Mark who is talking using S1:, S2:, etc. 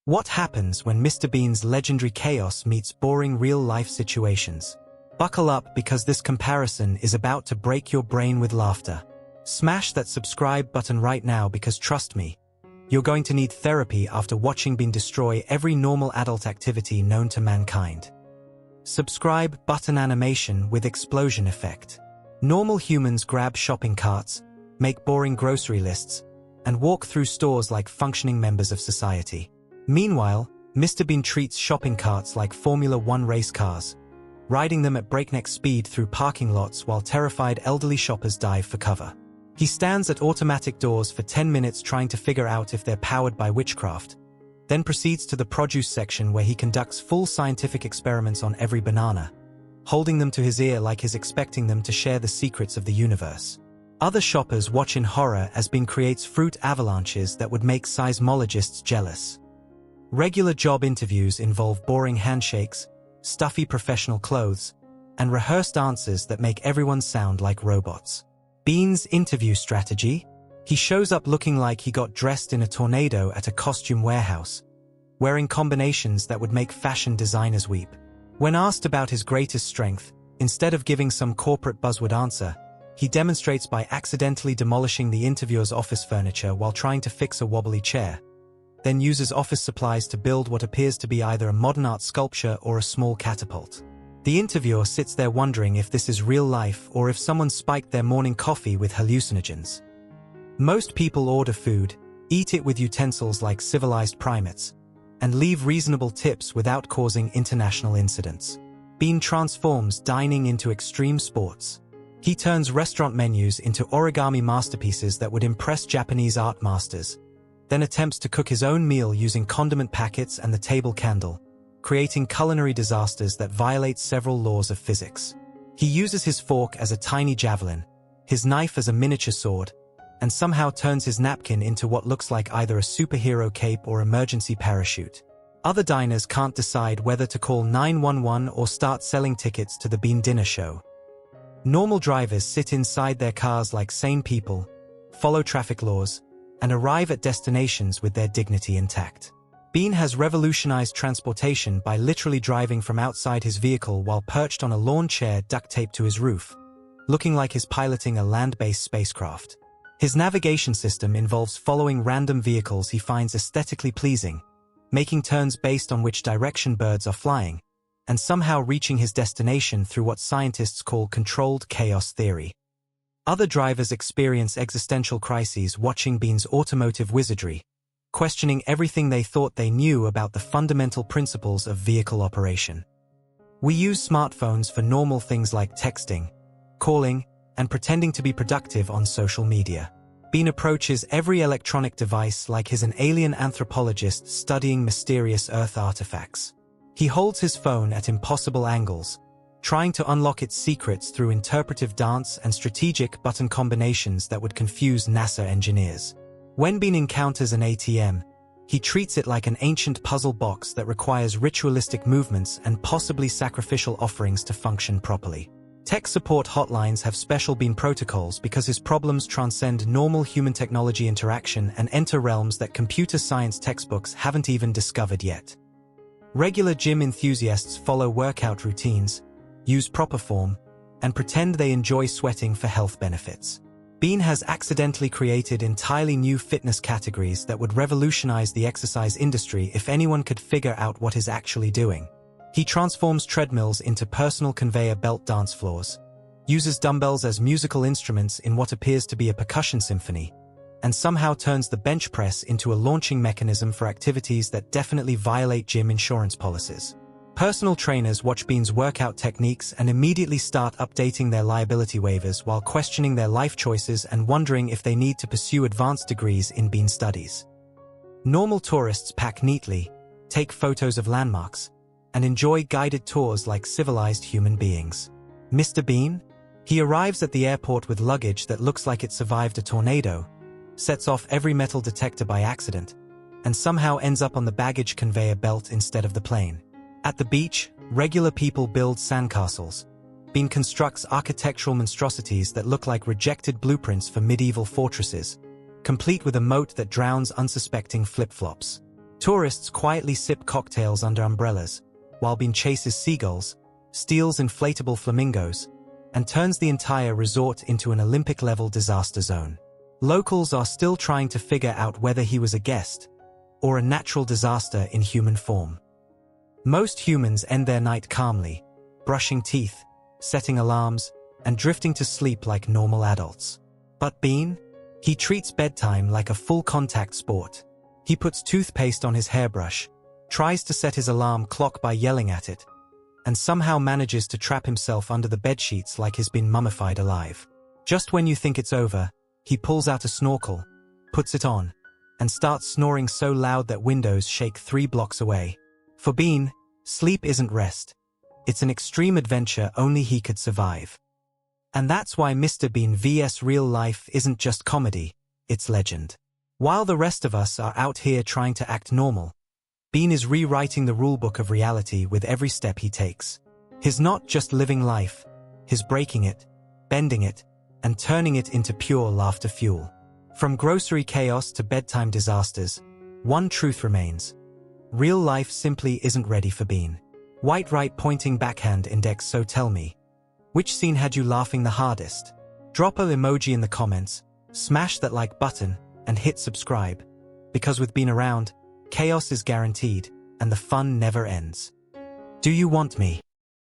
S1: What happens when Mr. Bean's legendary chaos meets boring real-life situations? Buckle up because this comparison is about to break your brain with laughter. Smash that subscribe button right now because trust me, you're going to need therapy after watching Bean destroy every normal adult activity known to mankind. Subscribe button animation with explosion effect. Normal humans grab shopping carts, make boring grocery lists, and walk through stores like functioning members of society. Meanwhile, Mr. Bean treats shopping carts like Formula One race cars, riding them at breakneck speed through parking lots while terrified elderly shoppers dive for cover. He stands at automatic doors for 10 minutes trying to figure out if they're powered by witchcraft, then proceeds to the produce section where he conducts full scientific experiments on every banana, holding them to his ear like he's expecting them to share the secrets of the universe. Other shoppers watch in horror as Bean creates fruit avalanches that would make seismologists jealous. Regular job interviews involve boring handshakes, stuffy professional clothes, and rehearsed answers that make everyone sound like robots. Bean's interview strategy? He shows up looking like he got dressed in a tornado at a costume warehouse, wearing combinations that would make fashion designers weep. When asked about his greatest strength, instead of giving some corporate buzzword answer, he demonstrates by accidentally demolishing the interviewer's office furniture while trying to fix a wobbly chair, then uses office supplies to build what appears to be either a modern art sculpture or a small catapult. The interviewer sits there wondering if this is real life or if someone spiked their morning coffee with hallucinogens. Most people order food, eat it with utensils like civilized primates, and leave reasonable tips without causing international incidents. Bean transforms dining into extreme sports. He turns restaurant menus into origami masterpieces that would impress Japanese art masters, then attempts to cook his own meal using condiment packets and the table candle, creating culinary disasters that violate several laws of physics. He uses his fork as a tiny javelin, his knife as a miniature sword, and somehow turns his napkin into what looks like either a superhero cape or emergency parachute. Other diners can't decide whether to call 911 or start selling tickets to the Bean dinner show. Normal drivers sit inside their cars like sane people, follow traffic laws, and arrive at destinations with their dignity intact. Bean has revolutionized transportation by literally driving from outside his vehicle while perched on a lawn chair duct taped to his roof, looking like he's piloting a land-based spacecraft. His navigation system involves following random vehicles he finds aesthetically pleasing, making turns based on which direction birds are flying, and somehow reaching his destination through what scientists call controlled chaos theory. Other drivers experience existential crises watching Bean's automotive wizardry, questioning everything they thought they knew about the fundamental principles of vehicle operation. We use smartphones for normal things like texting, calling, and pretending to be productive on social media. Bean approaches every electronic device like he's an alien anthropologist studying mysterious Earth artifacts. He holds his phone at impossible angles, trying to unlock its secrets through interpretive dance and strategic button combinations that would confuse NASA engineers. When Bean encounters an ATM, he treats it like an ancient puzzle box that requires ritualistic movements and possibly sacrificial offerings to function properly. Tech support hotlines have special Bean protocols because his problems transcend normal human technology interaction and enter realms that computer science textbooks haven't even discovered yet. Regular gym enthusiasts follow workout routines, use proper form, and pretend they enjoy sweating for health benefits. Bean has accidentally created entirely new fitness categories that would revolutionize the exercise industry if anyone could figure out what he's actually doing. He transforms treadmills into personal conveyor belt dance floors, uses dumbbells as musical instruments in what appears to be a percussion symphony, and somehow turns the bench press into a launching mechanism for activities that definitely violate gym insurance policies. Personal trainers watch Bean's workout techniques and immediately start updating their liability waivers while questioning their life choices and wondering if they need to pursue advanced degrees in Bean studies. Normal tourists pack neatly, take photos of landmarks, and enjoy guided tours like civilized human beings. Mr. Bean? He arrives at the airport with luggage that looks like it survived a tornado, sets off every metal detector by accident, and somehow ends up on the baggage conveyor belt instead of the plane. At the beach, regular people build sandcastles. Bean constructs architectural monstrosities that look like rejected blueprints for medieval fortresses, complete with a moat that drowns unsuspecting flip-flops. Tourists quietly sip cocktails under umbrellas, while Bean chases seagulls, steals inflatable flamingos, and turns the entire resort into an Olympic-level disaster zone. Locals are still trying to figure out whether he was a guest or a natural disaster in human form. Most humans end their night calmly, brushing teeth, setting alarms, and drifting to sleep like normal adults. But Bean? He treats bedtime like a full-contact sport. He puts toothpaste on his hairbrush, tries to set his alarm clock by yelling at it, and somehow manages to trap himself under the bedsheets like he's been mummified alive. Just when you think it's over, he pulls out a snorkel, puts it on, and starts snoring so loud that windows shake 3 blocks away. For Bean, sleep isn't rest. It's an extreme adventure only he could survive. And that's why Mr. Bean vs. Real Life isn't just comedy, it's legend. While the rest of us are out here trying to act normal, Bean is rewriting the rulebook of reality with every step he takes. He's not just living life, he's breaking it, bending it, and turning it into pure laughter fuel. From grocery chaos to bedtime disasters, one truth remains. Real life simply isn't ready for Bean. White right pointing backhand index. So tell me, which scene had you laughing the hardest? Drop an emoji in the comments, smash that like button, and hit subscribe. Because with Bean around, chaos is guaranteed, and the fun never ends. Do you want me?